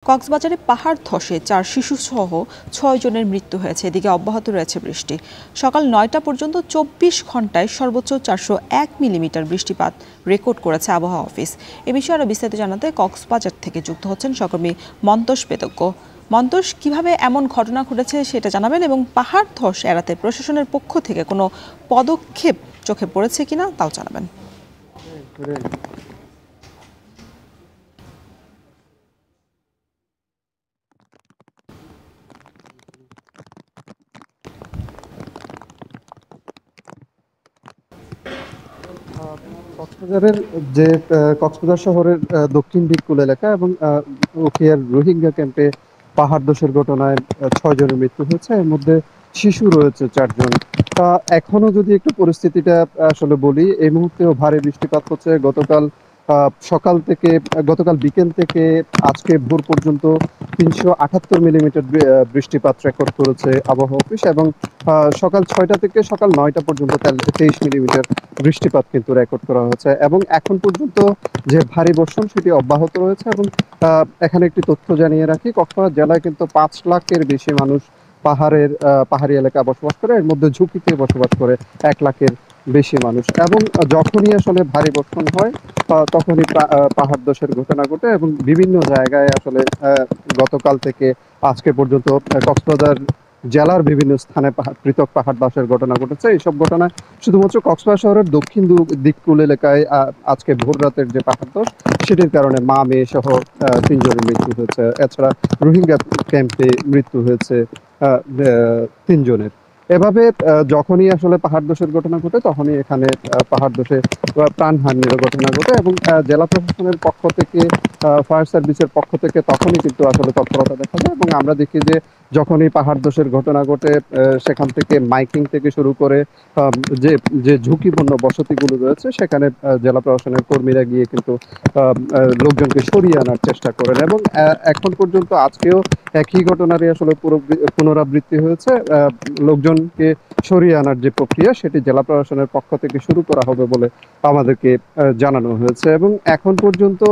কক্সবাজারে পাহাড় ধসে 4 শিশুসহ 6 জনের মৃত্যু হয়েছে। এদিকে অব্যাহত রয়েছে বৃষ্টি। সকাল 9টা পর্যন্ত 24 ঘন্টায় সর্বোচ্চ 401 মিলিমিটার বৃষ্টিপাত রেকর্ড করেছে আবহাওয়া অফিস। এ বিষয়ে আরও বিস্তারিত জানাতে কক্সবাজার থেকে যুক্ত হচ্ছেন সহকর্মী মন্তোষ বেদজ্ঞ। মন্তোষ, কিভাবে এমন ঘটনা ঘটেছে সেটা জানাবেন এবং পাহাড় ধস এড়াতে প্রশাসনের পক্ষ থেকে কোনো পদক্ষেপ চোখে পড়েছে কিনা তাও জানাবেন। কক্সবাজারের যে কক্সবাজার শহরের দক্ষিণ দিককুল এলাকা এবং উখিয়ার রোহিঙ্গা ক্যাম্পে পাহাড় ধসের ঘটনায় 6 জনের মৃত্যু হয়েছে। এর মধ্যে শিশু রয়েছে 4 জন। এখনো যদি একটু পরিস্থিতিটা আসলে বলি, এই মুহূর্তেও ভারী বৃষ্টিপাত হচ্ছে। গতকাল বিকেল থেকে আজকে ভোর পর্যন্ত 378 মিলিমিটার বৃষ্টিপাত রেকর্ড করেছে আবহাওয়া অফিস এবং সকাল 6টা থেকে সকাল 9টা পর্যন্ত 23 মিলিমিটার বৃষ্টিপাত কিন্তু রেকর্ড করা হয়েছে এবং এখন পর্যন্ত যে ভারী বর্ষণ সেটি অব্যাহত রয়েছে। এবং এখানে একটি তথ্য জানিয়ে রাখি, কক্সবাজার জেলায় কিন্তু 5 লাখের বেশি মানুষ পাহাড়ি এলাকায় বসবাস করে। এর মধ্যে ঝুঁকিতে বসবাস করে 1 লাখের বেশি মানুষ। এবং যখনই আসলে ভারী বর্ষণ হয় তখনই পাহাড় ধসের ঘটনা ঘটে এবং বিভিন্ন জায়গায় আসলে গতকাল থেকে আজকে পর্যন্ত কক্সবাজার জেলার বিভিন্ন স্থানে পৃথক পাহাড় ধসের ঘটনা ঘটেছে। এইসব ঘটনায় শুধুমাত্র কক্সবাজার শহরের দক্ষিণ দিককুল এলাকায় আজকে ভোর রাতের যে পাহাড় ধস সেটির কারণে মা মেয়ে সহ 3 জনের মৃত্যু হয়েছে। এছাড়া রোহিঙ্গা ক্যাম্পে মৃত্যু হয়েছে 3 জনের। এভাবে যখনই আসলে পাহাড় ধসের ঘটনা ঘটে তখনই এখানে পাহাড় ধসে প্রাণহানির ঘটনা ঘটে এবং জেলা প্রশাসনের পক্ষ থেকে ফায়ার সার্ভিসের পক্ষ থেকে তখনই কিন্তু আসলে তৎপরতা দেখা যায়। এবং আমরা দেখি যে যখনই পাহাড় ধসের ঘটনা ঘটে সেখান থেকে মাইকিং থেকে শুরু করে যে ঝুঁকিপূর্ণ বসতিগুলো রয়েছে সেখানে জেলা প্রশাসনের কর্মীরা গিয়ে কিন্তু লোকজনকে সরিয়ে আনার চেষ্টা করেন এবং এখন পর্যন্ত আজকেও একই ঘটনারই আসলে পুনরাবৃত্তি হয়েছে। লোকজনকে সরিয়ে আনার যে প্রক্রিয়া সেটি জেলা প্রশাসনের পক্ষ থেকে শুরু করা হবে বলে আমাদেরকে জানানো হয়েছে। এবং এখন পর্যন্ত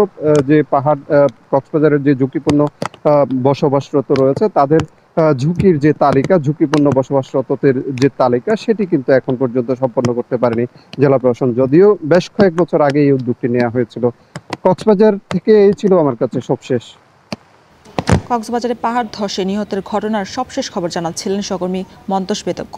যে কক্সবাজারের যে ঝুঁকিপূর্ণ বসবাসরত রয়েছে তাদের ঝুঁকির যে তালিকা, ঝুঁকিপূর্ণ বসবাসরতদের যে তালিকা সেটি কিন্তু এখন পর্যন্ত সম্পন্ন করতে পারেনি জেলা প্রশাসন, যদিও বেশ কয়েক বছর আগে এই উদ্যোগটি নেওয়া হয়েছিল। কক্সবাজার থেকে এই ছিল আমার কাছে সবশেষ। কক্সবাজারে পাহাড় ধসে নিহতের ঘটনার সবশেষ খবর জানাচ্ছিলেন সহকর্মী মন্তোষ বেদজ্ঞ।